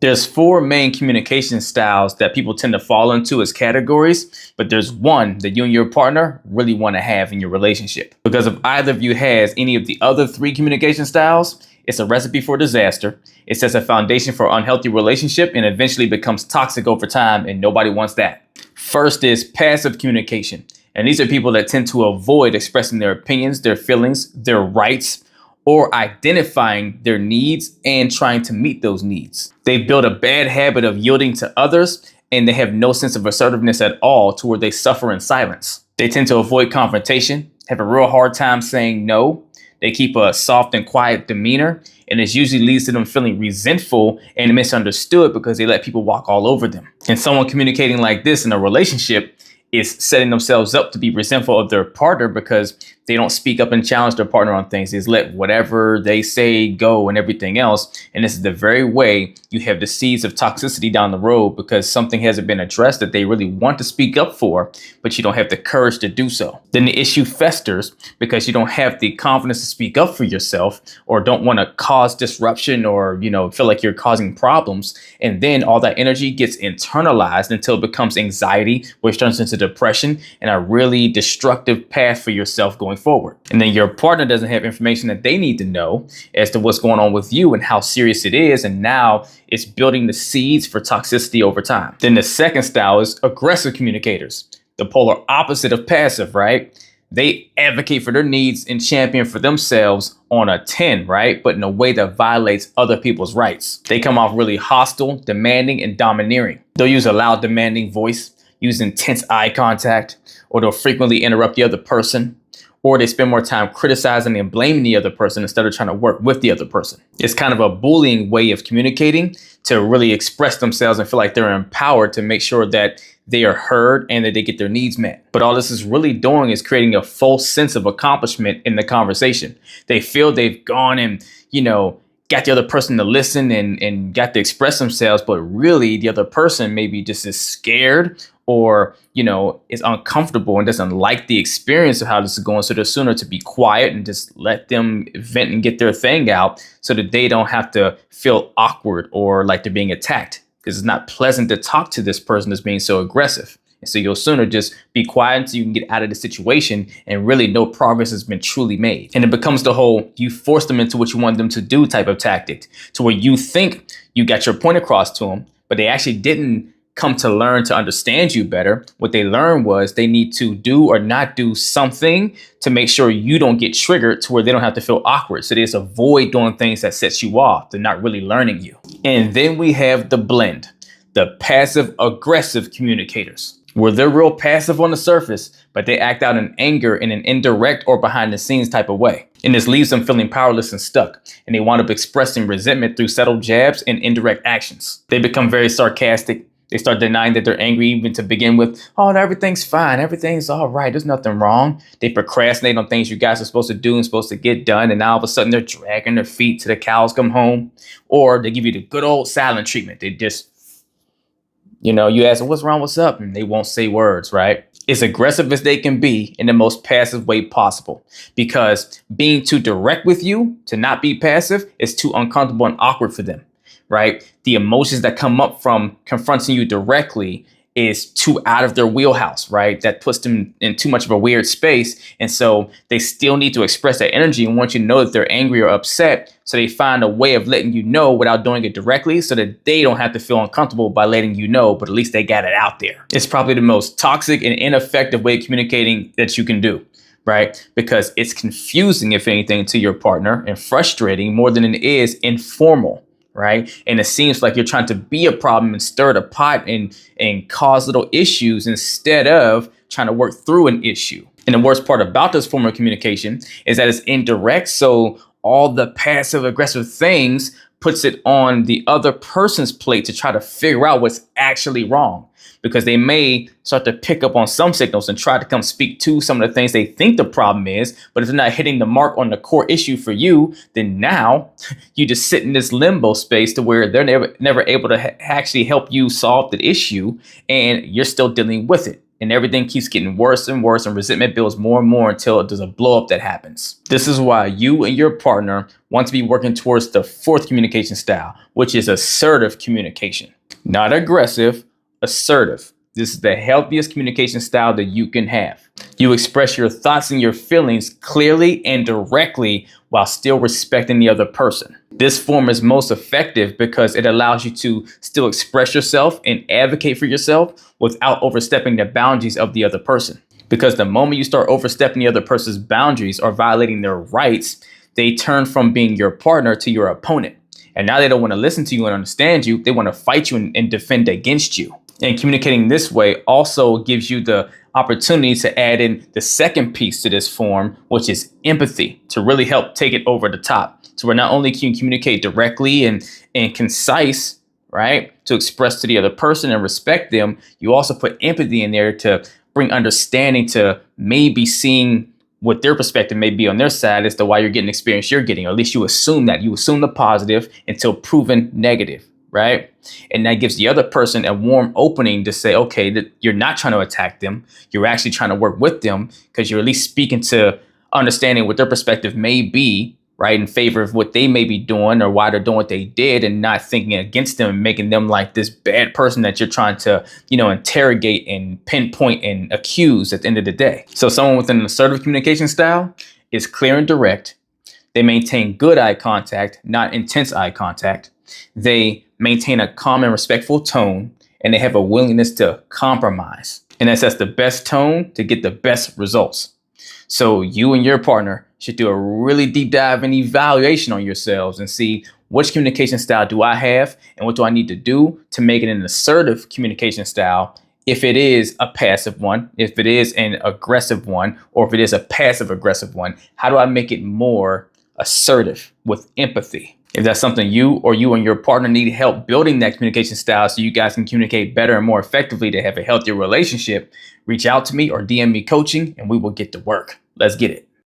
There's four main communication styles that people tend to fall into as categories, but there's one that you and your partner really want to have in your relationship. Because if either of you has any of the other three communication styles, it's a recipe for disaster. It sets a foundation for an unhealthy relationship and eventually becomes toxic over time, and nobody wants that. First is passive communication. And these are people that tend to avoid expressing their opinions, their feelings, their rights, or identifying their needs and trying to meet those needs. They build a bad habit of yielding to others, and they have no sense of assertiveness at all, to where they suffer in silence. They tend to avoid confrontation, have a real hard time saying no. They keep a soft and quiet demeanor, and this usually leads to them feeling resentful and misunderstood because they let people walk all over them. And someone communicating like this in a relationship is setting themselves up to be resentful of their partner because they don't speak up and challenge their partner on things. They just let whatever they say go and everything else. And this is the very way you have the seeds of toxicity down the road, because something hasn't been addressed that they really want to speak up for, but you don't have the courage to do so. Then the issue festers because you don't have the confidence to speak up for yourself, or don't want to cause disruption, or, feel like you're causing problems. And then all that energy gets internalized until it becomes anxiety, which turns into depression and a really destructive path for yourself going forward. And then your partner doesn't have information that they need to know as to what's going on with you and how serious it is. And now it's building the seeds for toxicity over time. Then the second style is aggressive communicators, the polar opposite of passive, right? They advocate for their needs and champion for themselves on a 10, right? But in a way that violates other people's rights. They come off really hostile, demanding, and domineering. They'll use a loud, demanding voice, use intense eye contact, or they'll frequently interrupt the other person, or they spend more time criticizing and blaming the other person instead of trying to work with the other person. It's kind of a bullying way of communicating to really express themselves and feel like they're empowered to make sure that they are heard and that they get their needs met. But all this is really doing is creating a false sense of accomplishment in the conversation. They feel they've gone and, got the other person to listen and got to express themselves, but really the other person maybe just is scared, or, is uncomfortable and doesn't like the experience of how this is going. So they're sooner to be quiet and just let them vent and get their thing out so that they don't have to feel awkward or like they're being attacked, because it's not pleasant to talk to this person that's being so aggressive. And so you'll sooner just be quiet until you can get out of the situation and really no progress has been truly made. And it becomes the whole you force them into what you want them to do type of tactic, to where you think you got your point across to them, but they actually didn't come to learn to understand you better. What they learned was they need to do or not do something to make sure you don't get triggered, to where they don't have to feel awkward. So they just avoid doing things that sets you off. They're not really learning you. And then we have the blend, the passive aggressive communicators, where they're real passive on the surface, but they act out in anger in an indirect or behind the scenes type of way. And this leaves them feeling powerless and stuck. And they wind up expressing resentment through subtle jabs and indirect actions. They become very sarcastic. They start denying that they're angry even to begin with. Oh, everything's fine. Everything's all right. There's nothing wrong. They procrastinate on things you guys are supposed to do and supposed to get done. And now all of a sudden they're dragging their feet till the cows come home. Or they give you the good old silent treatment. They just, you ask them, what's wrong, what's up? And they won't say words, right? As aggressive as they can be in the most passive way possible, because being too direct with you to not be passive is too uncomfortable and awkward for them, right? The emotions that come up from confronting you directly is too out of their wheelhouse, right? That puts them in too much of a weird space. And so they still need to express that energy and want you to know that they're angry or upset. So they find a way of letting you know without doing it directly, so that they don't have to feel uncomfortable by letting you know, but at least they got it out there. It's probably the most toxic and ineffective way of communicating that you can do, right? Because it's confusing, if anything, to your partner, and frustrating more than it is informal. Right. And it seems like you're trying to be a problem and stir the pot and cause little issues instead of trying to work through an issue. And the worst part about this form of communication is that it's indirect. So all the passive aggressive things puts it on the other person's plate to try to figure out what's actually wrong, because they may start to pick up on some signals and try to come speak to some of the things they think the problem is. But if they're not hitting the mark on the core issue for you, then now you just sit in this limbo space to where they're never able to actually help you solve the issue, and you're still dealing with it. and everything keeps getting worse and worse, and resentment builds more and more until there's a blow up that happens. This is why you and your partner want to be working towards the fourth communication style, which is assertive communication. Not aggressive, assertive. This is the healthiest communication style that you can have. You express your thoughts and your feelings clearly and directly while still respecting the other person. This form is most effective because it allows you to still express yourself and advocate for yourself without overstepping the boundaries of the other person. Because the moment you start overstepping the other person's boundaries or violating their rights, they turn from being your partner to your opponent. And now they don't want to listen to you and understand you. They want to fight you and defend against you. And communicating this way also gives you the opportunity to add in the second piece to this form, which is empathy, to really help take it over the top. So where not only can you communicate directly and concise, right, to express to the other person and respect them, you also put empathy in there to bring understanding to maybe seeing what their perspective may be on their side as to why you're getting the experience you're getting, or at least you assume that. You assume the positive until proven negative. Right? And that gives the other person a warm opening to say, okay, that you're not trying to attack them. You're actually trying to work with them because you're at least speaking to understanding what their perspective may be, right, in favor of what they may be doing or why they're doing what they did, and not thinking against them and making them like this bad person that you're trying to, interrogate and pinpoint and accuse at the end of the day. So someone with an assertive communication style is clear and direct. They maintain good eye contact, not intense eye contact. They maintain a calm and respectful tone, and they have a willingness to compromise. And that's the best tone to get the best results. So you and your partner should do a really deep dive and evaluation on yourselves and see which communication style do I have and what do I need to do to make it an assertive communication style. If it is a passive one, if it is an aggressive one, or if it is a passive aggressive one, how do I make it more assertive with empathy? If that's something you and your partner need help building that communication style so you guys can communicate better and more effectively to have a healthier relationship, reach out to me or DM me coaching and we will get to work. Let's get it.